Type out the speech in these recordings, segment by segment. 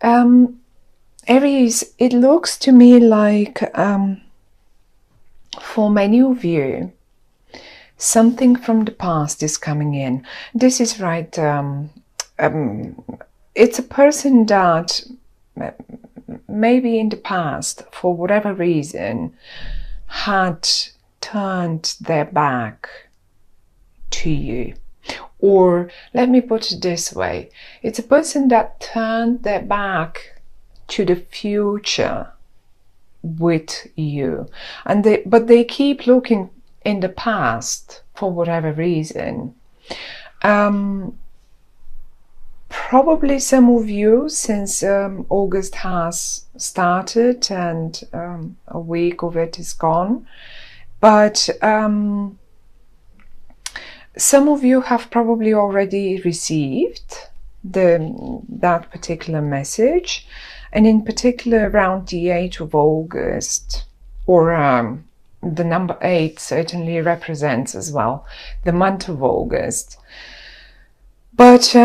Aries, it looks to me like for many of you, something from the past is coming in. This is right. It's a person that maybe in the past, for whatever reason, had turned their back to you. Or let me put it this way, it's a person that turned their back to the future with you, and but they keep looking in the past for whatever reason. Probably some of you, since August has started and a week of it is gone, but some of you have probably already received that particular message, and in particular around the 8th of August, or the number 8 certainly represents as well the month of August. But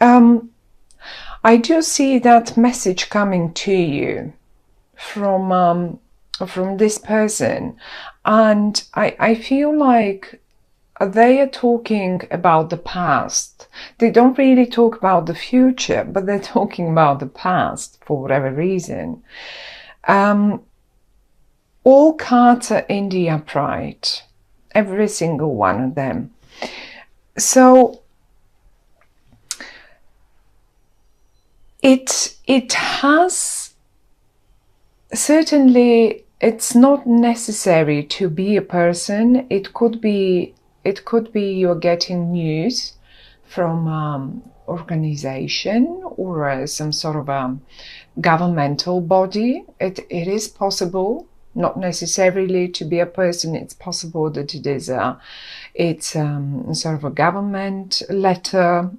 I do see that message coming to you from this person, and I feel like they are talking about the past. They don't really talk about the future, but they're talking about the past for whatever reason. All cards are in the upright, every single one of them. So it has certainly, it's not necessary to be a person. It could be you're getting news from organization or some sort of governmental body. It is possible, not necessarily to be a person. It's possible that it is sort of a government letter.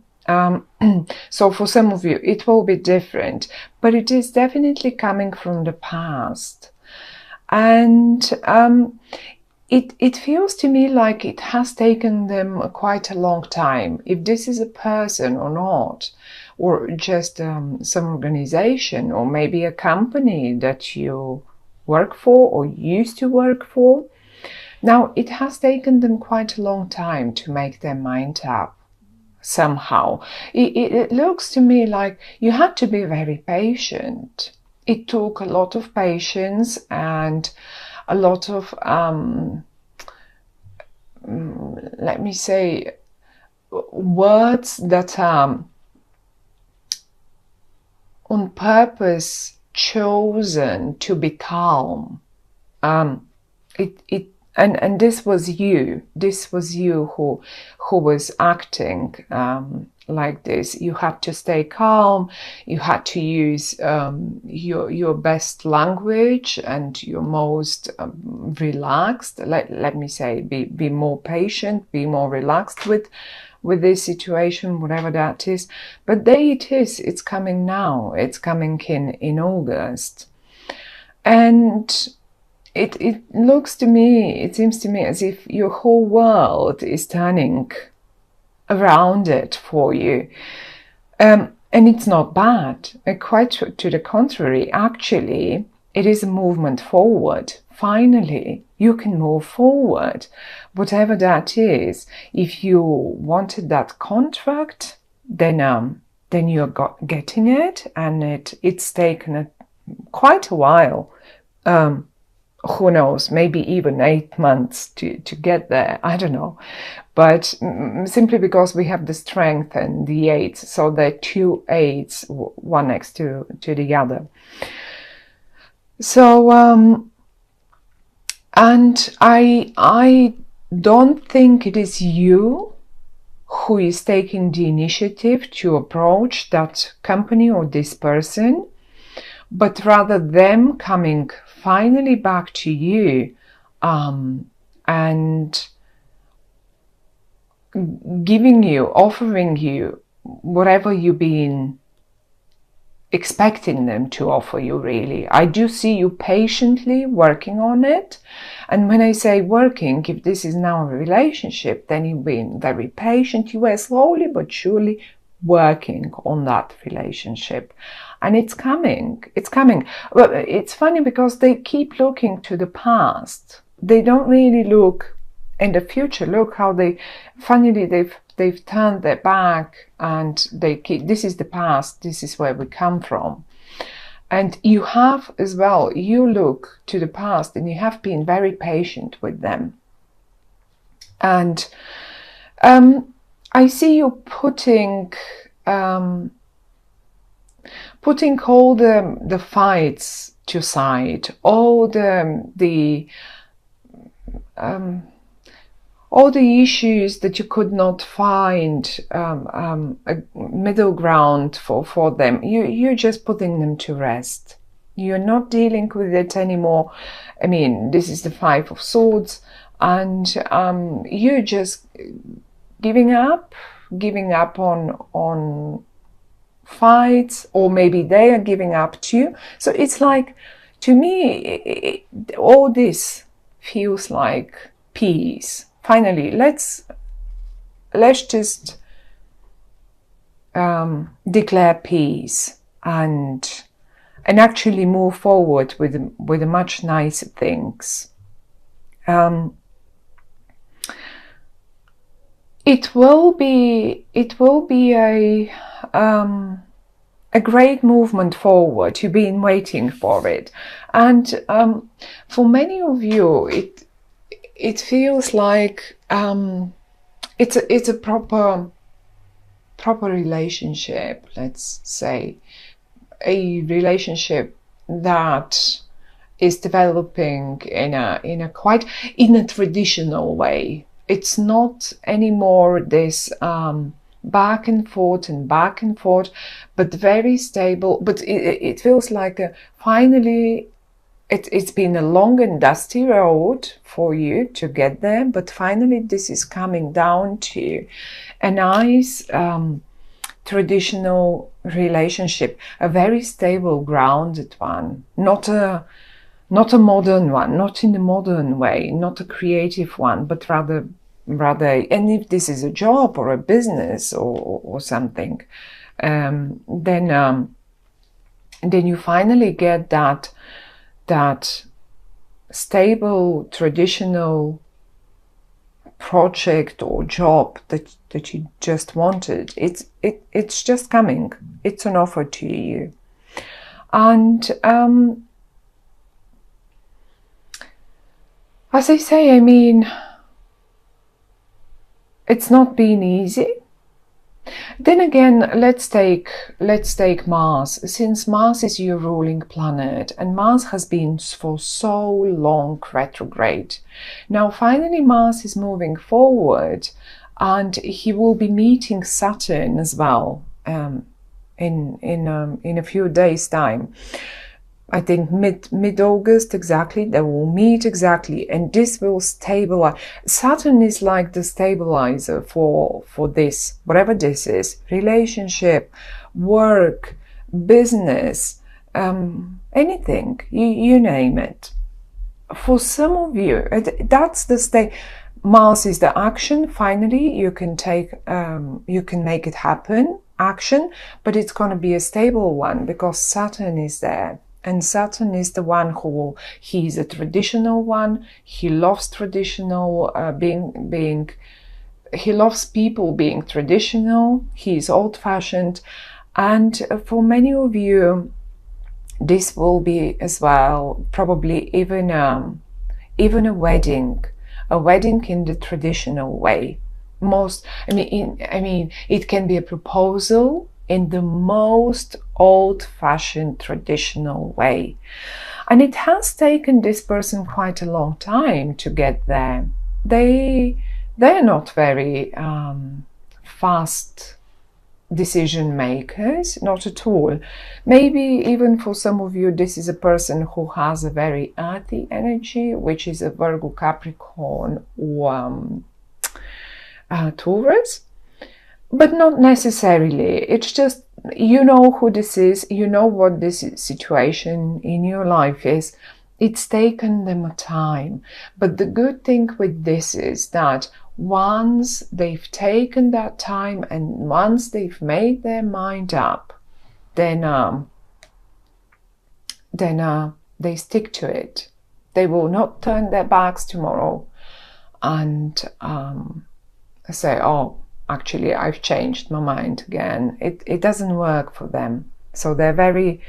So for some of you it will be different, but it is definitely coming from the past, and it feels to me like it has taken them quite a long time, if this is a person or not, or just some organization, or maybe a company that you work for or used to work for. Now, it has taken them quite a long time to make their mind up. Somehow it looks to me like you had to be very patient. It took a lot of patience and a lot of let me say, words that are on purpose chosen to be calm. And this was you who was acting like this. You had to stay calm, you had to use your best language and your most relaxed, let me say, be more patient, be more relaxed with this situation, whatever that is. But there it is, it's coming now, it's coming in August. And it looks to me, it seems to me as if your whole world is turning around it for you. And it's not bad. Quite to the contrary, actually, it is a movement forward. Finally, you can move forward, whatever that is. If you wanted that contract, then you're getting it, and it's taken quite a while. Who knows, maybe even 8 months to get there, I don't know. But simply because we have the strength and the 8, so they're 2 8s, one next to the other. So and I don't think it is you who is taking the initiative to approach that company or this person, but rather them coming finally back to you and giving you, offering you whatever you've been expecting them to offer you, really. I do see you patiently working on it. And when I say working, if this is now a relationship, then you've been very patient. You were slowly but surely working on that relationship, and it's coming. Well, it's funny because they keep looking to the past. They don't really look in the future. Look how they've turned their back, and they keep, this is the past, this is where we come from. And you have as well, you look to the past and you have been very patient with them. And I see you putting all the fights to side, all the issues that you could not find a middle ground for them. You're just putting them to rest. You're not dealing with it anymore. I mean, this is the Five of Swords, and you're just giving up on fights, or maybe they are giving up too. So it's like, to me, all this feels like peace. Finally, let's just declare peace and actually move forward with a much nicer things. It will be a great movement forward. You've been waiting for it, and for many of you, it feels like it's a proper relationship. Let's say a relationship that is developing in a traditional way. It's not anymore this back and forth, but very stable. But it feels like finally it's been a long and dusty road for you to get there, but finally this is coming down to a nice traditional relationship, a very stable, grounded one, not a modern one, not in the modern way, not a creative one, but rather, and if this is a job or a business or something, then you finally get that stable, traditional project or job that you just wanted. It's just coming. It's an offer to you. And as I say, I mean, it's not been easy. Then again, let's take Mars. Since Mars is your ruling planet, and Mars has been for so long retrograde. Now finally Mars is moving forward, and he will be meeting Saturn as well in a few days' time. I think mid-August exactly, they will meet exactly, and this will stabilize. Saturn is like the stabilizer for this, whatever this is, relationship, work, business, anything, you name it. For some of you, that's the state. Mars is the action. Finally, you can make it happen, action, but it's going to be a stable one because Saturn is there. And Saturn is the one he's a traditional one. He loves traditional, he loves people being traditional. He's old-fashioned. And for many of you, this will be as well, probably even a wedding in the traditional way. I mean, it can be a proposal in the most old-fashioned traditional way. And it has taken this person quite a long time to get there. They're not very fast decision makers, not at all. Maybe even for some of you, this is a person who has a very earthy energy, which is a Virgo, Capricorn, or Taurus. But not necessarily. It's just, you know who this is, you know what this situation in your life is. It's taken them a time. But the good thing with this is that once they've taken that time and once they've made their mind up, then they stick to it. They will not turn their backs tomorrow and say, oh, actually I've changed my mind again. It doesn't work for them. So they're very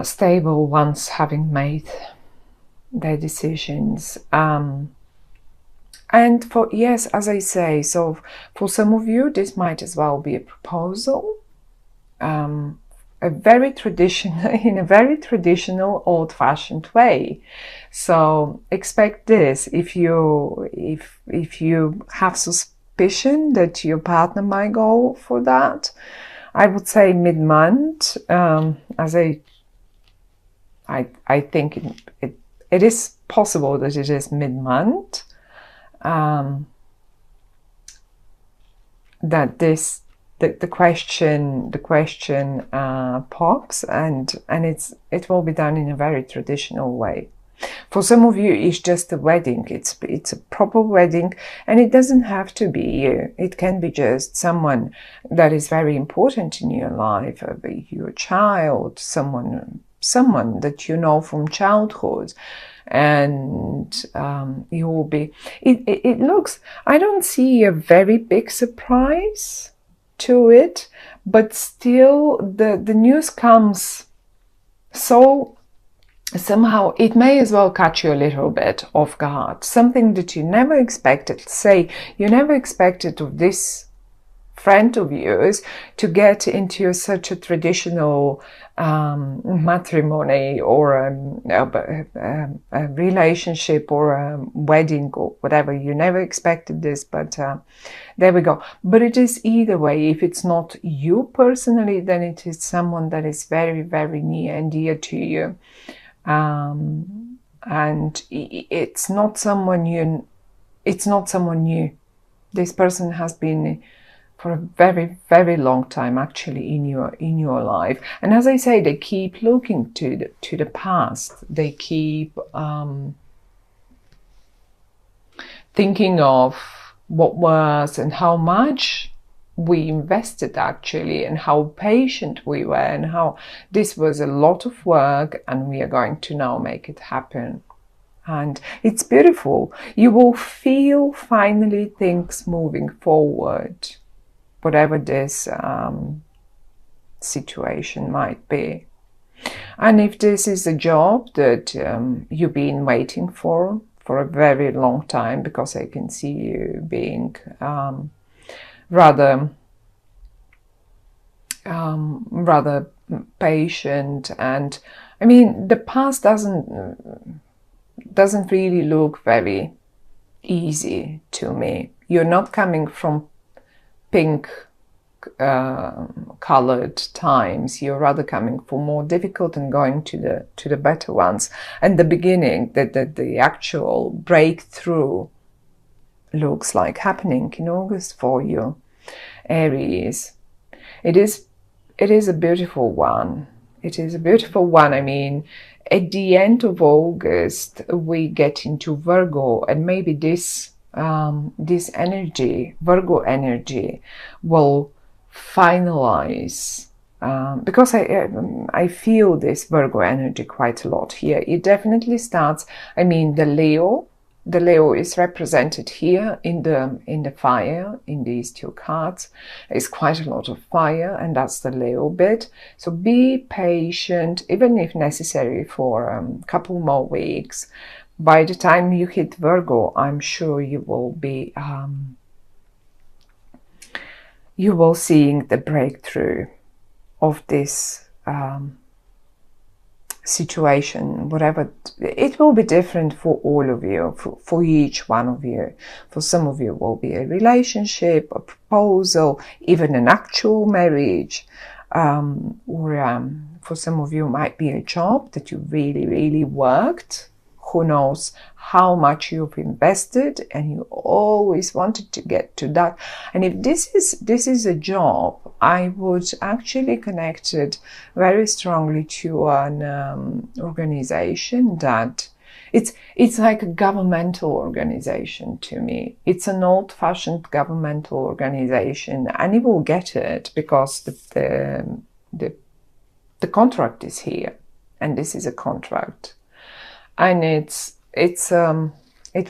stable once having made their decisions. And for, yes, as I say, so for some of you, this might as well be a proposal, a very traditional, in a very traditional, old-fashioned way. So expect this. If you have suspicion that your partner might go for that, I would say mid-month. As I think it is possible that it is mid-month. That the question pops, and it will be done in a very traditional way. For some of you, it's just a wedding. It's a proper wedding, and it doesn't have to be you. It can be just someone that is very important in your life, your child, someone that you know from childhood. And you will be, it looks, I don't see a very big surprise to it, but still the news comes, so somehow it may as well catch you a little bit off guard. Something that you never expected. Say you never expected of this friend of yours to get into such a traditional matrimony or a relationship or a wedding or whatever. You never expected this, but there we go. But it is either way. If it's not you personally, then it is someone that is very, very near and dear to you. And it's not someone new. This person has been for a very, very long time actually in your life. And as I say, they keep looking to the past. They keep thinking of what was and how much we invested actually, and how patient we were, and how this was a lot of work, and we are going to now make it happen. And it's beautiful. You will feel finally things moving forward, whatever this situation might be. And if this is a job that you've been waiting for a very long time, because I can see you being rather patient, and I mean the past doesn't really look very easy to me. You're not coming from pink colored times. You're rather coming from more difficult and going to the better ones. And the beginning, the actual breakthrough looks like happening in August for you, Aries. It is a beautiful one. It is a beautiful one. I mean, at the end of August, we get into Virgo, and maybe this energy, Virgo energy, will finalize. Because I feel this Virgo energy quite a lot here. It definitely starts. I mean, the Leo is represented here in the fire, in these two cards. It's quite a lot of fire, and that's the Leo bit. So be patient, even if necessary, for a couple more weeks. By the time you hit Virgo, I'm sure you will be seeing the breakthrough of this situation, whatever. It will be different for all of you, for each one of you. For some of you, it will be a relationship, a proposal, even an actual marriage, or for some of you, it might be a job that you really, really worked. Who knows how much you've invested, and you always wanted to get to that. And if this is a job, I would actually connect it very strongly to an organization that It's like a governmental organization to me. It's an old-fashioned governmental organization, and you will get it because the contract is here, and this is a contract, and it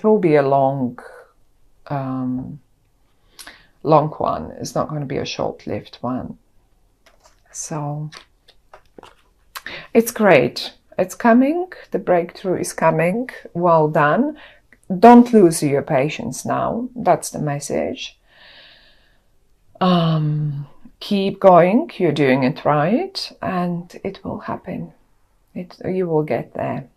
will be a long one. It's not going to be a short-lived one. So it's great. It's coming. The breakthrough is coming. Well done. Don't lose your patience now. That's the message. Keep going. You're doing it right, and it will happen. You will get there.